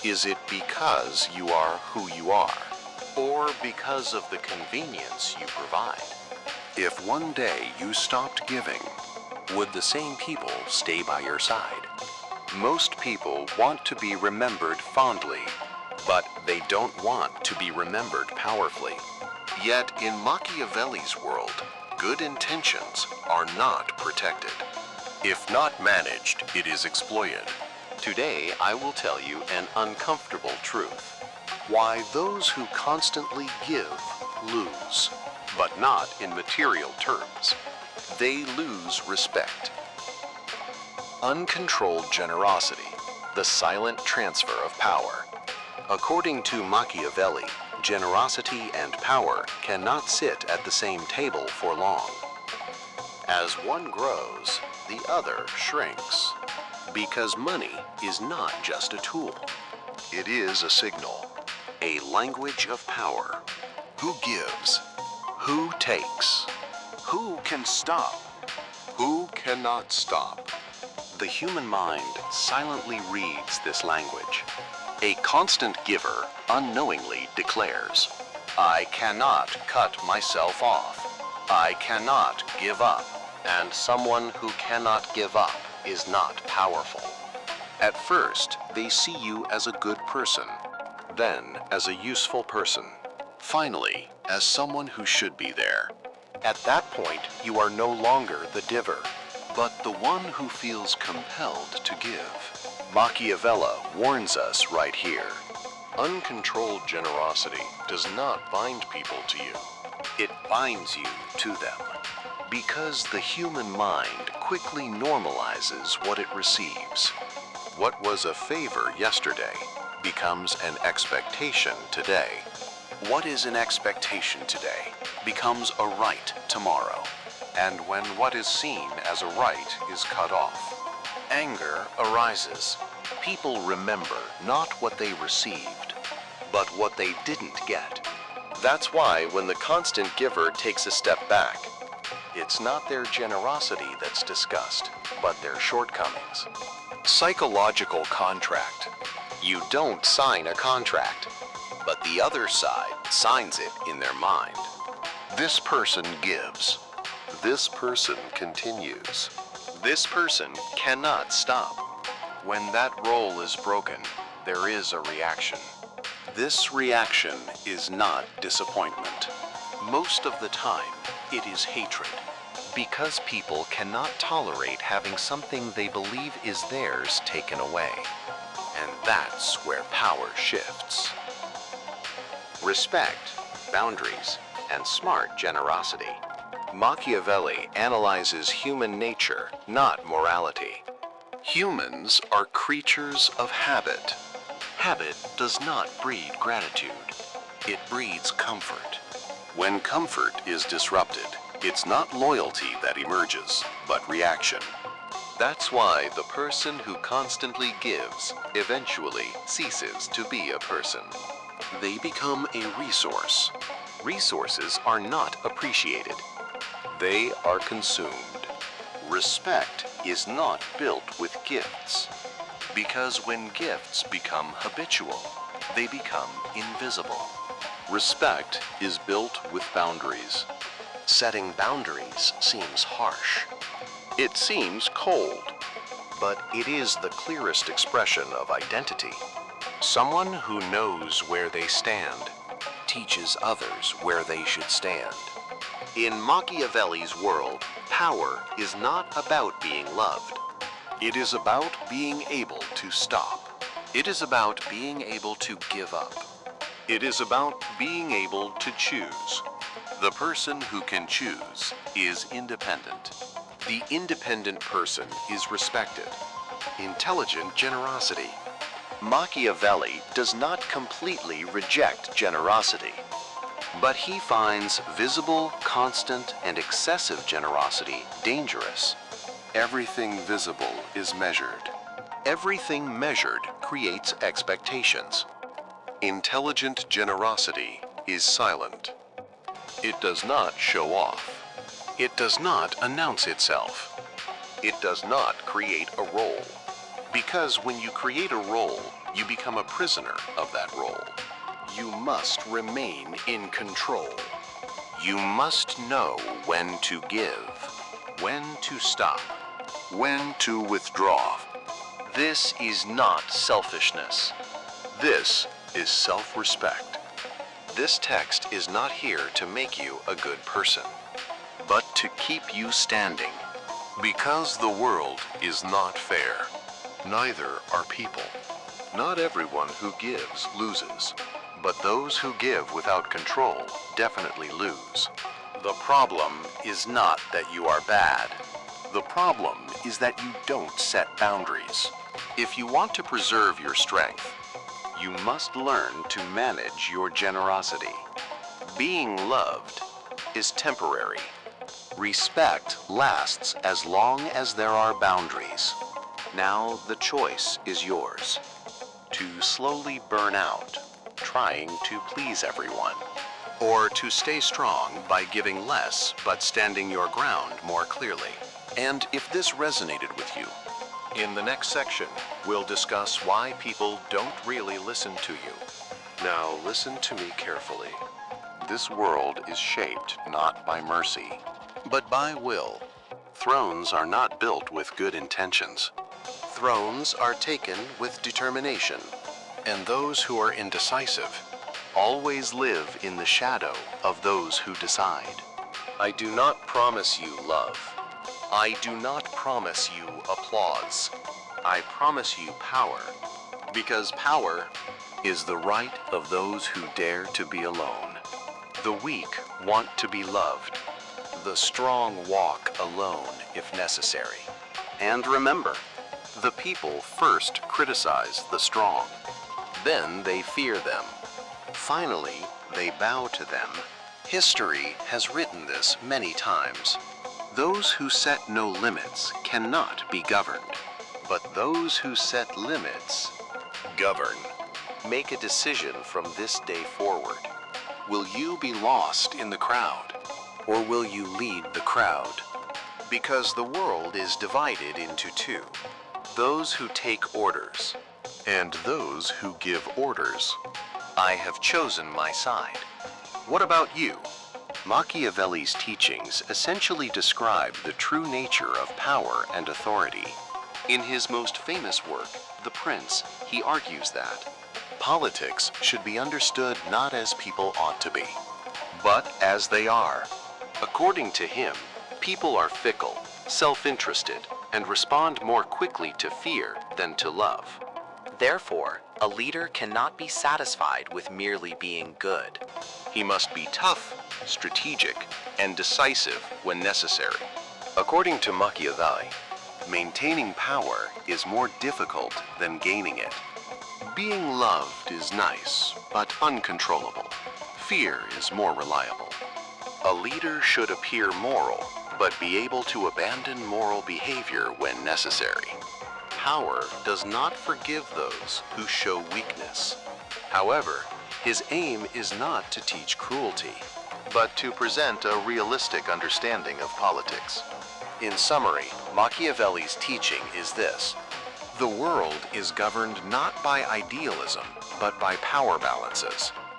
Is it because you are who you are, or because of the convenience you provide? If one day you stopped giving, would the same people stay by your side? Most people want to be remembered fondly, but they don't want to be remembered powerfully. Yet in Machiavelli's world, good intentions are not protected. If not managed, it is exploited. Today, I will tell you an uncomfortable truth. Why those who constantly give lose, but not in material terms. They lose respect. Uncontrolled generosity, the silent transfer of power. According to Machiavelli, generosity and power cannot sit at the same table for long. As one grows, the other shrinks. Because money is not just a tool. It is a signal, a language of power. Who gives? Who takes? Who can stop? Who cannot stop? The human mind silently reads this language. A constant giver unknowingly declares, I cannot cut myself off. I cannot give up. And someone who cannot give up is not powerful. At first, they see you as a good person, then as a useful person, finally, as someone who should be there. At that point, you are no longer the giver, but the one who feels compelled to give. Machiavelli warns us right here. Uncontrolled generosity does not bind people to you. It binds you to them. Because the human mind quickly normalizes what it receives. What was a favor yesterday becomes an expectation today. What is an expectation today becomes a right tomorrow. And when what is seen as a right is cut off, anger arises. People remember not what they received, but what they didn't get. That's why when the constant giver takes a step back, it's not their generosity that's discussed, but their shortcomings. Psychological contract. You don't sign a contract, but the other side signs it in their mind. This person gives. This person continues. This person cannot stop. When that role is broken, there is a reaction. This reaction is not disappointment. Most of the time, it is hatred. Because people cannot tolerate having something they believe is theirs taken away. And that's where power shifts. Respect, boundaries, and smart generosity. Machiavelli analyzes human nature, not morality. Humans are creatures of habit. Habit does not breed gratitude. It breeds comfort. When comfort is disrupted, it's not loyalty that emerges, but reaction. That's why the person who constantly gives eventually ceases to be a person. They become a resource. Resources are not appreciated. They are consumed. Respect is not built with gifts. Because when gifts become habitual, they become invisible. Respect is built with boundaries. Setting boundaries seems harsh. It seems cold, but it is the clearest expression of identity. Someone who knows where they stand teaches others where they should stand. In Machiavelli's world, power is not about being loved. It is about being able to stop. It is about being able to give up. It is about being able to choose. The person who can choose is independent. The independent person is respected. Intelligent generosity. Machiavelli does not completely reject generosity, but he finds visible, constant, and excessive generosity dangerous. Everything visible is measured. Everything measured creates expectations. Intelligent generosity is silent. It does not show off. It does not announce itself. It does not create a role. Because when you create a role, you become a prisoner of that role. You must remain in control. You must know when to give, when to stop, when to withdraw. This is not selfishness. This is self-respect. This text is not here to make you a good person, but to keep you standing. Because the world is not fair. Neither are people. Not everyone who gives loses, but those who give without control definitely lose. The problem is not that you are bad. The problem is that you don't set boundaries. If you want to preserve your strength, you must learn to manage your generosity. Being loved is temporary. Respect lasts as long as there are boundaries. Now the choice is yours. To slowly burn out, trying to please everyone, or to stay strong by giving less but standing your ground more clearly. And if this resonated with you, in the next section, we'll discuss why people don't really listen to you. Now listen to me carefully. This world is shaped not by mercy, but by will. Thrones are not built with good intentions. Thrones are taken with determination, and those who are indecisive always live in the shadow of those who decide. I do not promise you love. I do not promise you applause. I promise you power, because power is the right of those who dare to be alone. The weak want to be loved. The strong walk alone if necessary. And remember, the people first criticize the strong. Then they fear them. Finally, they bow to them. History has written this many times. Those who set no limits cannot be governed, but those who set limits govern. Make a decision from this day forward. Will you be lost in the crowd, or will you lead the crowd? Because the world is divided into two. Those who take orders, and those who give orders. I have chosen my side. What about you? Machiavelli's teachings essentially describe the true nature of power and authority. In his most famous work, The Prince, he argues that politics should be understood not as people ought to be, but as they are. According to him, people are fickle, self-interested, and respond more quickly to fear than to love. Therefore, a leader cannot be satisfied with merely being good. He must be tough, strategic, and decisive when necessary. According to Machiavelli, maintaining power is more difficult than gaining it. Being loved is nice, but uncontrollable. Fear is more reliable. A leader should appear moral, but be able to abandon moral behavior when necessary. Power does not forgive those who show weakness. However, his aim is not to teach cruelty, but to present a realistic understanding of politics. In summary, Machiavelli's teaching is this: the world is governed not by idealism, but by power balances.